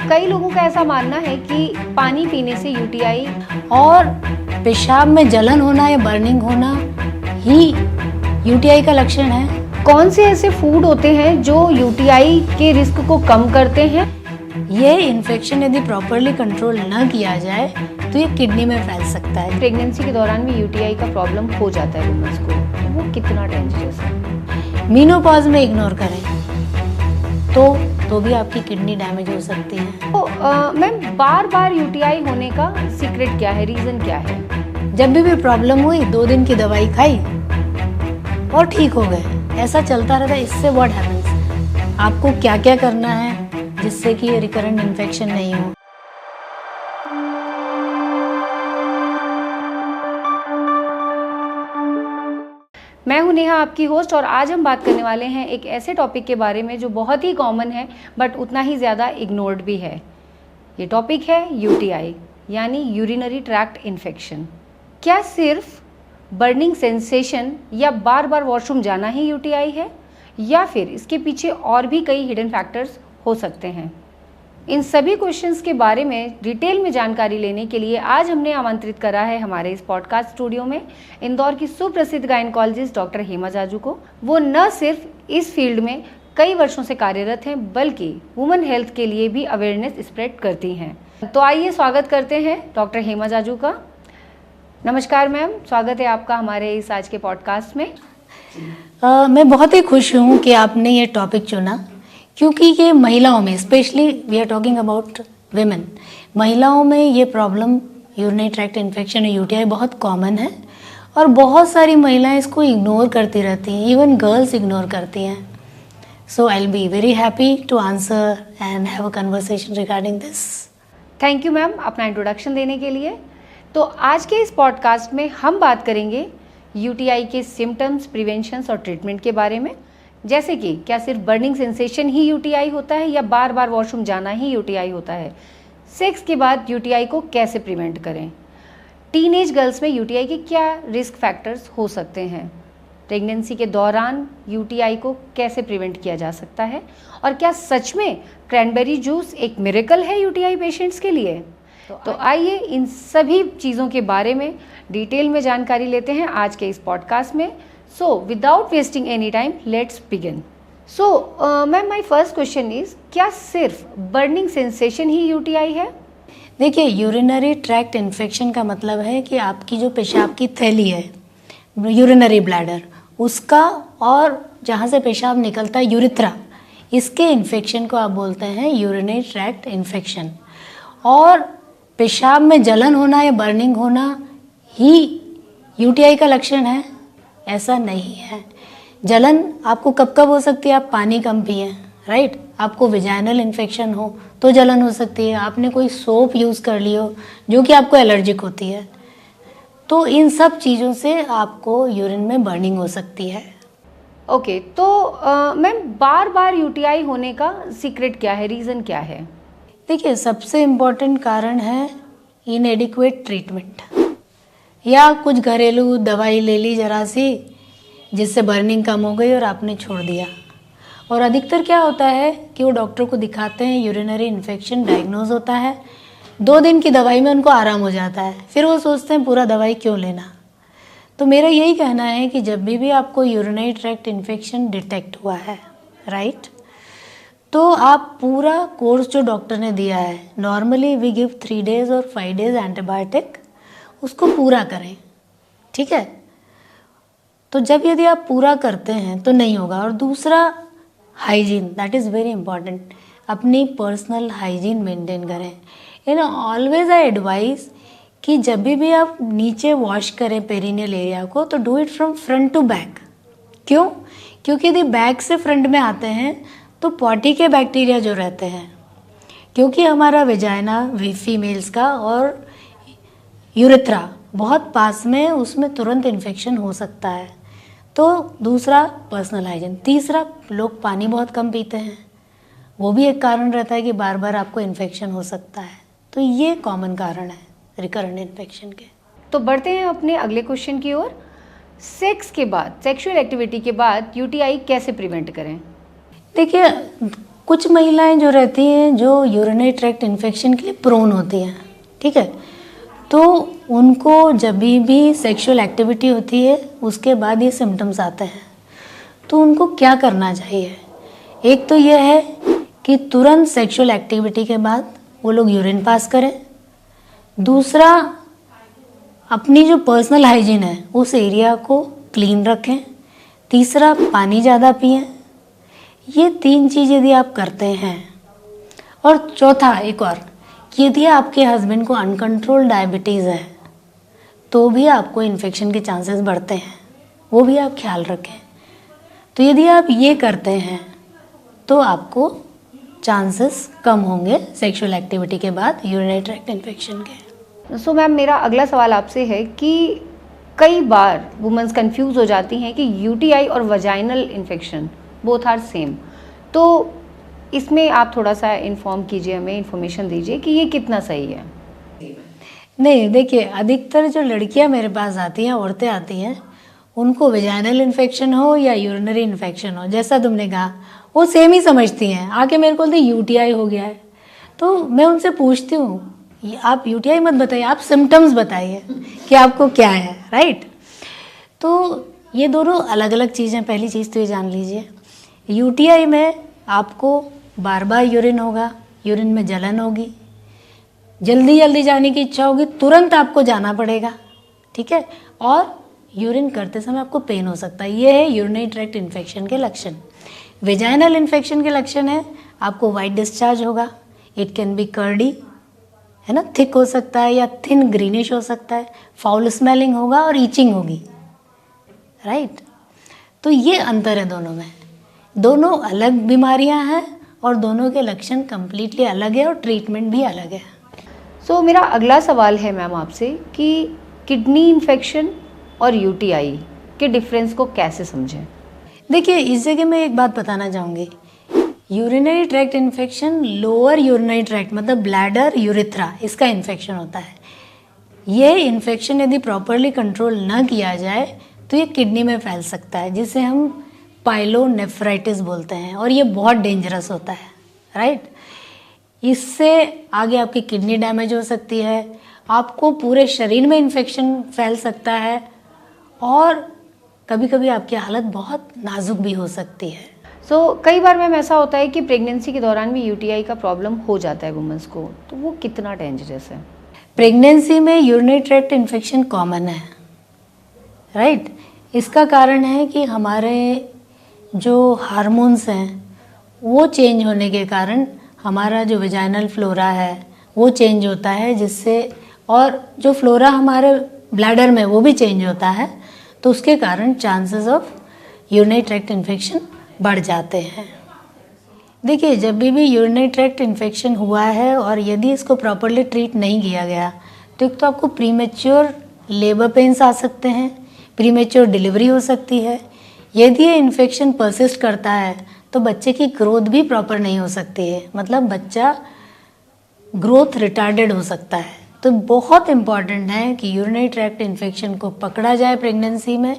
कई लोगों का ऐसा मानना है कि पानी पीने से यूटीआई और पेशाब में जलन होना या बर्निंग होना ही यूटीआई का लक्षण है। कौन से ऐसे फूड होते हैं जो यूटीआई के रिस्क को कम करते हैं? ये इन्फेक्शन यदि प्रॉपरली कंट्रोल न किया जाए तो ये किडनी में फैल सकता है। प्रेगनेंसी के दौरान भी यूटीआई का प्रॉब्लम हो जाता है वुमेन्स को, तो वो कितना डेंजरस है? मीनोपॉज में इग्नोर करें तो भी आपकी किडनी डैमेज हो सकती है। तो मैम, बार बार यूटीआई होने का सीक्रेट क्या है, रीजन क्या है? जब भी प्रॉब्लम हुई 2 दिन की दवाई खाई और ठीक हो गए, ऐसा चलता रहता है। इससे व्हाट हैपेंस, आपको क्या क्या करना है जिससे कि ये रिकरेंट इन्फेक्शन नहीं हो। मैं हूं नेहा, आपकी होस्ट, और आज हम बात करने वाले हैं एक ऐसे टॉपिक के बारे में जो बहुत ही कॉमन है बट उतना ही ज़्यादा इग्नोर्ड भी है। ये टॉपिक है यूटीआई यानी यूरिनरी ट्रैक्ट इन्फेक्शन। क्या सिर्फ बर्निंग सेंसेशन या बार बार वॉशरूम जाना ही यूटीआई है, या फिर इसके पीछे और भी कई हिडन फैक्टर्स हो सकते हैं? इन सभी क्वेश्चंस के बारे में डिटेल में जानकारी लेने के लिए आज हमने आमंत्रित करा है हमारे इस पॉडकास्ट स्टूडियो में इंदौर की सुप्रसिद्ध गायनेकोलॉजिस्ट डॉक्टर हेमा जाजू को। वो न सिर्फ इस फील्ड में कई वर्षों से कार्यरत हैं बल्कि वुमेन हेल्थ के लिए भी अवेयरनेस स्प्रेड करती हैं। तो आइए स्वागत करते हैं डॉक्टर हेमा जाजू का। नमस्कार मैम, स्वागत है आपका हमारे इस आज के पॉडकास्ट में। मैं बहुत ही खुश हूँ कि आपने ये टॉपिक चुना, क्योंकि ये महिलाओं में, specially we are talking about women, महिलाओं में ये प्रॉब्लम यूरिनरी ट्रैक्ट इन्फेक्शन या यूटीआई बहुत कॉमन है और बहुत सारी महिलाएं इसको इग्नोर करती रहती हैं, इवन गर्ल्स इग्नोर करती हैं। So I will be very happy to answer and have a conversation regarding this. Thank you ma'am अपना इंट्रोडक्शन देने के लिए। तो आज के इस पॉडकास्ट में हम बात करेंगे यूटीआई के सिम्टम्स, प्रिवेंशंस और ट्रीटमेंट के बारे में, जैसे कि क्या सिर्फ बर्निंग सेंसेशन ही यूटीआई होता है या बार बार वॉशरूम जाना ही यूटीआई होता है, सेक्स के बाद यूटीआई को कैसे प्रिवेंट करें, टीनेज गर्ल्स में यूटीआई के क्या रिस्क फैक्टर्स हो सकते हैं, प्रेगनेंसी के दौरान यूटीआई को कैसे प्रिवेंट किया जा सकता है, और क्या सच में क्रैनबेरी जूस एक मिरेकल है यूटीआई पेशेंट्स के लिए। तो आइए इन सभी चीज़ों के बारे में डिटेल में जानकारी लेते हैं आज के इस पॉडकास्ट में। So, without wasting any time, let's begin. So, ma'am, my first question is, क्या सिर्फ बर्निंग सेंसेशन ही यूटीआई है? देखिए, यूरिनरी ट्रैक्ट इन्फेक्शन का मतलब है कि आपकी जो पेशाब की थैली है, यूरिनरी ब्लैडर, उसका और जहाँ से पेशाब निकलता है यूरिथ्रा, इसके इन्फेक्शन को आप बोलते हैं यूरिनरी ट्रैक्ट इन्फेक्शन। और पेशाब में जलन होना या बर्निंग होना ही यूटीआई का लक्षण है, ऐसा नहीं है। जलन आपको कब कब हो सकती है? आप पानी कम पिए, राइट? आपको विजाइनल इन्फेक्शन हो तो जलन हो सकती है। आपने कोई सोप यूज़ कर लियो जो कि आपको एलर्जिक होती है, तो इन सब चीज़ों से आपको यूरिन में बर्निंग हो सकती है। ओके, तो मैम, बार बार यूटीआई होने का सीक्रेट क्या है, रीज़न क्या है? देखिए, सबसे इम्पोर्टेंट कारण है इनएडिक्वेट ट्रीटमेंट, या कुछ घरेलू दवाई ले ली जरा सी जिससे बर्निंग कम हो गई और आपने छोड़ दिया। और अधिकतर क्या होता है कि वो डॉक्टर को दिखाते हैं, यूरिनरी इन्फेक्शन डायग्नोज होता है, 2 दिन की दवाई में उनको आराम हो जाता है, फिर वो सोचते हैं पूरा दवाई क्यों लेना। तो मेरा यही कहना है कि जब भी आपको यूरिनरी ट्रैक्ट इन्फेक्शन डिटेक्ट हुआ है, राइट, तो आप पूरा कोर्स जो डॉक्टर ने दिया है, नॉर्मली वी गिव 3 days और 5 days एंटीबायोटिक, उसको पूरा करें, ठीक है? तो जब यदि आप पूरा करते हैं तो नहीं होगा। और दूसरा, hygiene, that is very important. अपनी पर्सनल हाइजीन मेंटेन करें। ऑलवेज आई एडवाइस कि जब भी आप नीचे वॉश करें पेरिनियल एरिया को, तो do it from front to back. क्यों? क्योंकि यदि बैक से फ्रंट में आते हैं तो पॉटी के बैक्टीरिया जो रहते हैं, क्योंकि हमारा वेजाइना फीमेल्स का और यूरिथ्रा बहुत पास में, उसमें तुरंत इन्फेक्शन हो सकता है। तो दूसरा, पर्सनल हाइजीन। तीसरा, लोग पानी बहुत कम पीते हैं, वो भी एक कारण रहता है कि बार बार आपको इन्फेक्शन हो सकता है। तो ये कॉमन कारण है रिकरेंट इन्फेक्शन के। तो बढ़ते हैं अपने अगले क्वेश्चन की ओर। सेक्स के बाद, सेक्सुअल एक्टिविटी के बाद यूटीआई कैसे प्रिवेंट करें? देखिए, कुछ महिलाएं जो रहती हैं जो यूरिनरी ट्रैक्ट इन्फेक्शन के लिए प्रोन होती हैं, ठीक है, तो उनको जब भी सेक्सुअल एक्टिविटी होती है उसके बाद ये सिम्टम्स आते हैं, तो उनको क्या करना चाहिए? एक तो यह है कि तुरंत सेक्सुअल एक्टिविटी के बाद वो लोग यूरिन पास करें। दूसरा, अपनी जो पर्सनल हाइजीन है उस एरिया को क्लीन रखें। तीसरा, पानी ज़्यादा पिएं। ये 3 चीज़ यदि आप करते हैं, और चौथा एक और, यदि आपके हस्बैंड को अनकंट्रोल्ड डायबिटीज़ है तो भी आपको इन्फेक्शन के चांसेस बढ़ते हैं, वो भी आप ख्याल रखें। तो यदि आप ये करते हैं तो आपको चांसेस कम होंगे सेक्सुअल एक्टिविटी के बाद यूरिनरी ट्रैक्ट इन्फेक्शन के। सो मैम, मेरा अगला सवाल आपसे है कि कई बार वुमेन्स कंफ्यूज हो जाती हैं कि यूटीआई और vaginal infection both are same, तो इसमें आप थोड़ा सा इन्फॉर्म कीजिए, हमें इन्फॉर्मेशन दीजिए कि ये कितना सही है। नहीं, देखिए, अधिकतर जो लड़कियां मेरे पास आती हैं, औरतें आती हैं, उनको वेजाइनल इन्फेक्शन हो या यूरिनरी इन्फेक्शन हो, जैसा तुमने कहा, वो सेम ही समझती हैं। आके मेरे को बोलते यूटीआई हो गया है, तो मैं उनसे पूछती हूँ आप यूटीआई मत बताइए, आप सिम्टम्स बताइए कि आपको क्या है, राइट? तो ये दोनों अलग अलग चीज़ें। पहली चीज़ तो ये जान लीजिए, यूटीआई में आपको बार बार यूरिन होगा, यूरिन में जलन होगी, जल्दी जल्दी जाने की इच्छा होगी, तुरंत आपको जाना पड़ेगा, ठीक है, और यूरिन करते समय आपको पेन हो सकता है। ये है यूरिनरी ट्रैक्ट इन्फेक्शन के लक्षण। वेजाइनल इन्फेक्शन के लक्षण है आपको वाइट डिस्चार्ज होगा, इट कैन बी कर्डी, है ना, थिक हो सकता है या थिन ग्रीनिश हो सकता है, फाउल स्मेलिंग होगा और ईचिंग होगी, राइट? तो ये अंतर है दोनों में। दोनों अलग बीमारियां हैं और दोनों के लक्षण कंप्लीटली अलग है और ट्रीटमेंट भी अलग है। सो मेरा अगला सवाल है मैम आपसे कि किडनी इन्फेक्शन और यूटीआई के डिफरेंस को कैसे समझें? देखिए, इस जगह मैं एक बात बताना चाहूँगी, urinary tract infection lower urinary tract मतलब ब्लैडर, यूरिथ्रा, इसका इन्फेक्शन होता है। यह इन्फेक्शन यदि प्रॉपरली कंट्रोल न किया जाए तो ये किडनी में फैल सकता है, जिसे हम पाइलोनेफ्राइटिस बोलते हैं, और ये बहुत डेंजरस होता है, राइट? इससे आगे आपकी किडनी डैमेज हो सकती है, आपको पूरे शरीर में इन्फेक्शन फैल सकता है, और कभी कभी आपकी हालत बहुत नाजुक भी हो सकती है। कई बार मैम ऐसा होता है कि प्रेगनेंसी के दौरान भी यूटीआई का प्रॉब्लम हो जाता है वुमेन्स को, तो वो कितना डेंजरस है? प्रेगनेंसी में यूरिनरी ट्रैक्ट इन्फेक्शन कॉमन है, राइट? इसका कारण है कि हमारे जो हार्मोन्स हैं वो चेंज होने के कारण हमारा जो वेजाइनल फ्लोरा है वो चेंज होता है, जिससे, और जो फ्लोरा हमारे ब्लैडर में वो भी चेंज होता है, तो उसके कारण chances of urinary tract infection बढ़ जाते हैं। देखिए, जब भी यूरिनरी ट्रैक्ट इन्फेक्शन हुआ है और यदि इसको प्रॉपरली ट्रीट नहीं किया गया तो एक तो आपको प्रीमेच्योर लेबर पेन्स आ सकते हैं, प्रीमेच्योर डिलीवरी हो सकती है। यदि ये इन्फेक्शन परसिस्ट करता है तो बच्चे की ग्रोथ भी प्रॉपर नहीं हो सकती है, मतलब बच्चा ग्रोथ रिटार्डेड हो सकता है। तो बहुत इम्पॉर्टेंट है कि यूरिनरी ट्रैक्ट इन्फेक्शन को पकड़ा जाए प्रेगनेंसी में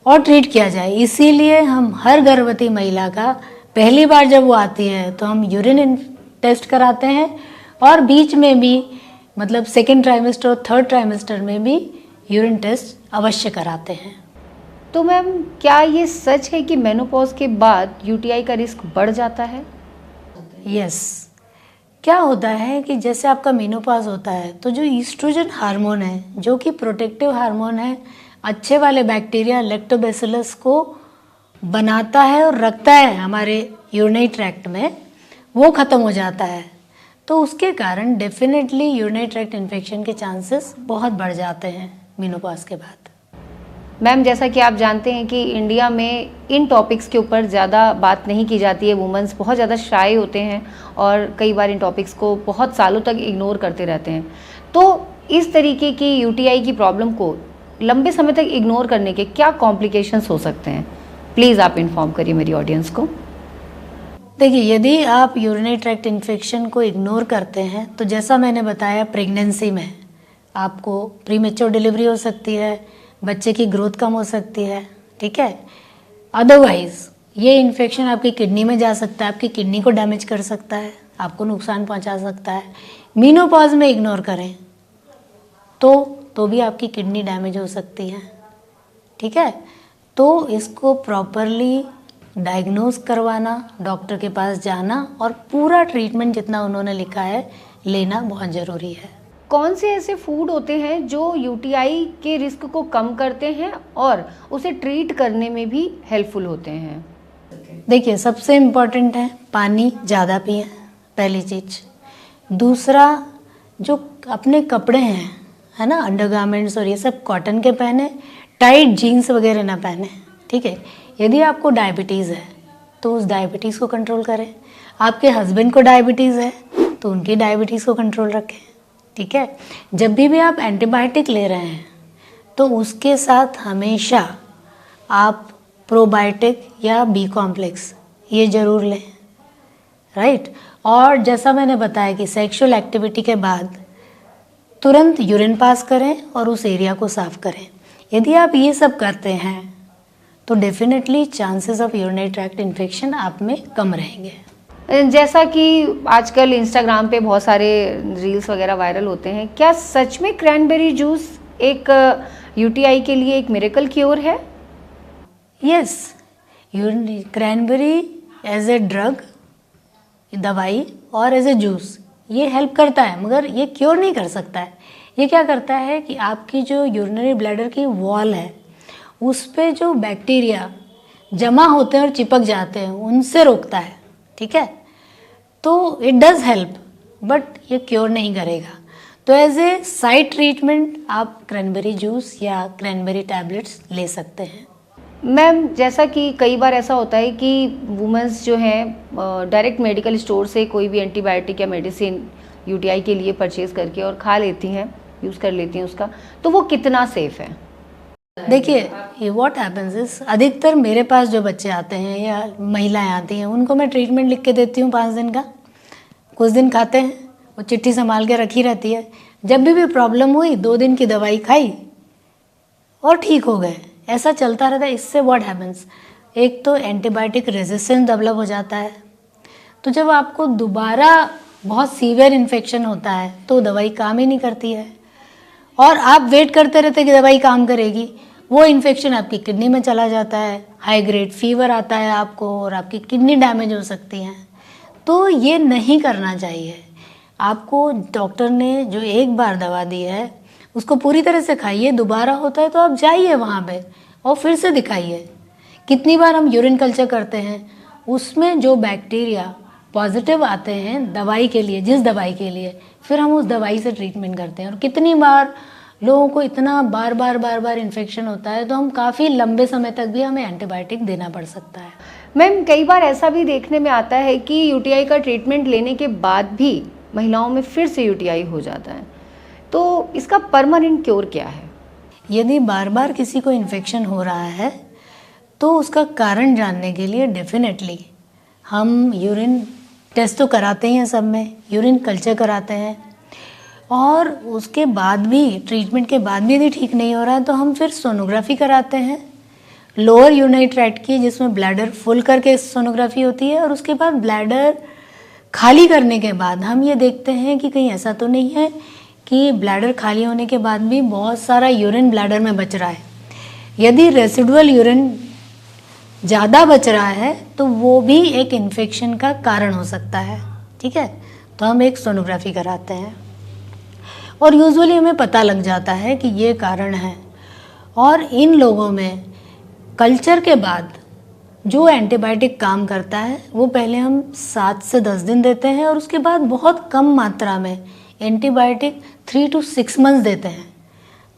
और ट्रीट किया जाए। इसीलिए हम हर गर्भवती महिला का पहली बार जब वो आती है तो हम यूरिन टेस्ट कराते हैं, और बीच में भी मतलब सेकेंड ट्राइमेस्टर और थर्ड ट्राइमेस्टर में भी यूरिन टेस्ट अवश्य कराते हैं। तो मैम, क्या ये सच है कि मेनोपॉज के बाद यूटीआई का रिस्क बढ़ जाता है? यस। क्या होता है कि जैसे आपका मेनोपॉज होता है तो जो ईस्ट्रोजन हार्मोन है, जो कि प्रोटेक्टिव हार्मोन है, अच्छे वाले बैक्टीरिया लैक्टोबैसिलस को बनाता है और रखता है हमारे यूरिनरी ट्रैक्ट में, वो ख़त्म हो जाता है। तो उसके कारण डेफिनेटली यूरिनरी ट्रैक्ट इन्फेक्शन के चांसेस बहुत बढ़ जाते हैं मेनोपॉज के बाद। मैम, जैसा कि आप जानते हैं कि इंडिया में इन टॉपिक्स के ऊपर ज़्यादा बात नहीं की जाती है, वुमेन्स बहुत ज़्यादा शाय होते हैं और कई बार इन टॉपिक्स को बहुत सालों तक इग्नोर करते रहते हैं। तो इस तरीके की यूटीआई की प्रॉब्लम को लंबे समय तक इग्नोर करने के क्या कॉम्प्लिकेशंस हो सकते हैं? प्लीज़ आप इन्फॉर्म करिए मेरी ऑडियंस को। देखिए, यदि आप यूरिनरी ट्रैक्ट इन्फेक्शन को इग्नोर करते हैं तो जैसा मैंने बताया, प्रेगनेंसी में आपको प्रीमेच्योर डिलीवरी हो सकती है, बच्चे की ग्रोथ कम हो सकती है, ठीक है। अदरवाइज ये इन्फेक्शन आपकी किडनी में जा सकता है, आपकी किडनी को डैमेज कर सकता है, आपको नुकसान पहुंचा सकता है। मेनोपॉज में इग्नोर करें तो भी आपकी किडनी डैमेज हो सकती है। ठीक है, तो इसको प्रॉपरली डायग्नोज करवाना, डॉक्टर के पास जाना और पूरा ट्रीटमेंट जितना उन्होंने लिखा है लेना बहुत ज़रूरी है। कौन से ऐसे फूड होते हैं जो यूटीआई के रिस्क को कम करते हैं और उसे ट्रीट करने में भी हेल्पफुल होते हैं? देखिए, सबसे इम्पॉर्टेंट है पानी ज़्यादा पिए, पहली चीज़। दूसरा, जो अपने कपड़े हैं, है ना, अंडरगारमेंट्स और ये सब कॉटन के पहने, टाइट जीन्स वगैरह ना पहने। ठीक है, यदि आपको डायबिटीज़ है तो उस डायबिटीज़ को कंट्रोल करें। आपके हस्बैंड को डायबिटीज़ है तो उनकी डायबिटीज़ को कंट्रोल रखें। ठीक है, जब भी आप एंटीबायोटिक ले रहे हैं तो उसके साथ हमेशा आप प्रोबायोटिक या बी कॉम्प्लेक्स ये ज़रूर लें, राइट। और जैसा मैंने बताया कि सेक्सुअल एक्टिविटी के बाद तुरंत यूरिन पास करें और उस एरिया को साफ करें। यदि आप ये सब करते हैं तो definitely chances of urinary tract infection आप में कम रहेंगे। जैसा कि आजकल इंस्टाग्राम पे बहुत सारे रील्स वगैरह वायरल होते हैं, क्या सच में क्रैनबेरी जूस एक यूटीआई के लिए एक मिरेकल क्योर है? Yes, cranberry as a drug, दवाई, और एज ए जूस ये हेल्प करता है, मगर ये क्योर नहीं कर सकता है। ये क्या करता है कि आपकी जो यूरिनरी ब्लैडर की वॉल है उस पे जो बैक्टीरिया जमा होते हैं और चिपक जाते हैं उनसे रोकता है। ठीक है, तो इट डज़ हेल्प, बट ये क्योर नहीं करेगा। तो एज ए साइड ट्रीटमेंट आप क्रैनबेरी जूस या क्रैनबेरी टैबलेट्स ले सकते हैं। मैम, जैसा कि कई बार ऐसा होता है कि वुमेंस जो हैं डायरेक्ट मेडिकल स्टोर से कोई भी एंटीबायोटिक या मेडिसिन यूटीआई के लिए परचेज करके और खा लेती हैं, यूज़ कर लेती हैं उसका, तो वो कितना सेफ है? देखिए, ये व्हाट हैपेंस इज, अधिकतर मेरे पास जो बच्चे आते हैं या महिलाएं आती हैं उनको मैं ट्रीटमेंट लिख के देती हूँ 5 दिन का। कुछ दिन खाते हैं, वो चिट्ठी संभाल के रखी रहती है। जब भी प्रॉब्लम हुई 2 दिन की दवाई खाई और ठीक हो गए, ऐसा चलता रहता है। इससे व्हाट हैपेंस, एक तो एंटीबायोटिक रेजिस्टेंस डेवलप हो जाता है, तो जब आपको दोबारा बहुत सीवियर इन्फेक्शन होता है तो दवाई काम ही नहीं करती है और आप वेट करते रहते कि दवाई काम करेगी, वो इन्फेक्शन आपकी किडनी में चला जाता है, हाई ग्रेड फीवर आता है आपको और आपकी किडनी डैमेज हो सकती है। तो ये नहीं करना चाहिए। आपको डॉक्टर ने जो एक बार दवा दी है उसको पूरी तरह से खाइए, दोबारा होता है तो आप जाइए वहाँ पे और फिर से दिखाइए। कितनी बार हम यूरिन कल्चर करते हैं, उसमें जो बैक्टीरिया पॉजिटिव आते हैं दवाई के लिए, जिस दवाई के लिए, फिर हम उस दवाई से ट्रीटमेंट करते हैं और कितनी बार लोगों को इतना बार बार इन्फेक्शन होता है तो हम काफ़ी लंबे समय तक भी हमें एंटीबायोटिक देना पड़ सकता है। मैम, कई बार ऐसा भी देखने में आता है कि यूटीआई का ट्रीटमेंट लेने के बाद भी महिलाओं में फिर से यूटीआई हो जाता है, तो इसका परमानेंट क्योर क्या है? यदि बार बार किसी को इन्फेक्शन हो रहा है तो उसका कारण जानने के लिए डेफिनेटली हम यूरिन टेस्ट तो कराते ही हैं, सब में यूरिन कल्चर कराते हैं और उसके बाद भी, ट्रीटमेंट के बाद भी यदि ठीक नहीं हो रहा है तो हम फिर सोनोग्राफी कराते हैं, लोअर यूरिनरी ट्रैक्ट की, जिसमें ब्लैडर फुल करके सोनोग्राफी होती है और उसके बाद ब्लैडर खाली करने के बाद हम ये देखते हैं कि कहीं ऐसा तो नहीं है कि ब्लैडर खाली होने के बाद भी बहुत सारा यूरिन ब्लैडर में बच रहा है। यदि रेसिडुअल यूरिन ज़्यादा बच रहा है तो वो भी एक इन्फेक्शन का कारण हो सकता है। ठीक है, तो हम एक सोनोग्राफी कराते हैं और यूजुअली हमें पता लग जाता है कि ये कारण है। और इन लोगों में कल्चर के बाद जो एंटीबायोटिक काम करता है वो पहले हम 7 से 10 दिन देते हैं और उसके बाद बहुत कम मात्रा में एंटीबायोटिक 3 to 6 मंथ्स देते हैं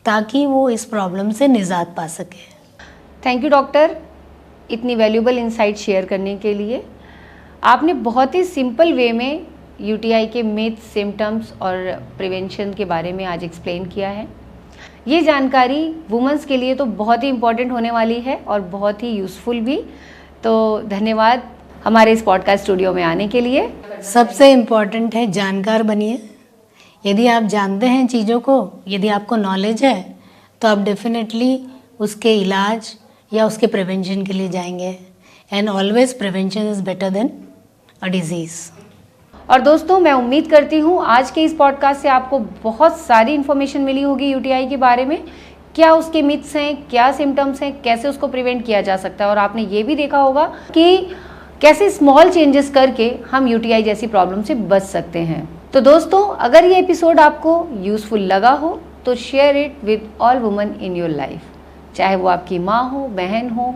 ताकि वो इस प्रॉब्लम से निजात पा सके। थैंक यू डॉक्टर, इतनी वैल्यूबल इंसाइट शेयर करने के लिए। आपने बहुत ही सिंपल वे में यूटीआई के मिथ्स, सिम्टम्स और प्रिवेंशन के बारे में आज एक्सप्लेन किया है। ये जानकारी वुमेंस के लिए तो बहुत ही इम्पॉर्टेंट होने वाली है और बहुत ही यूज़फुल भी। तो धन्यवाद हमारे इस पॉडकास्ट स्टूडियो में आने के लिए। सबसे इम्पॉर्टेंट है जानकार बनिए। यदि आप जानते हैं चीज़ों को, यदि आपको नॉलेज है तो आप डेफिनेटली उसके इलाज या उसके प्रिवेंशन के लिए जाएंगे। And always prevention is better than a disease. और दोस्तों, मैं उम्मीद करती हूँ आज के इस पॉडकास्ट से आपको बहुत सारी इन्फॉर्मेशन मिली होगी यूटीआई के बारे में, क्या उसके मिथ्स हैं, क्या सिम्टम्स हैं, कैसे उसको प्रिवेंट किया जा सकता है। और आपने ये भी देखा होगा कि कैसे स्मॉल चेंजेस करके हम यूटीआई जैसी प्रॉब्लम से बच सकते हैं। तो दोस्तों, अगर ये एपिसोड आपको यूजफुल लगा हो तो share it with all women in your life, चाहे वो आपकी माँ हो, बहन हो,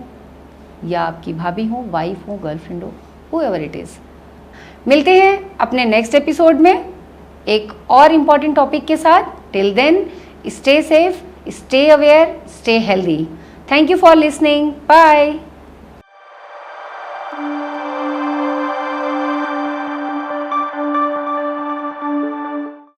या आपकी भाभी हो, वाइफ हो, गर्लफ्रेंड हो, हूएवर इट इज़। मिलते हैं अपने नेक्स्ट एपिसोड में एक और इम्पॉर्टेंट टॉपिक के साथ। Till then, stay safe, stay aware, stay healthy. Thank you for listening. Bye.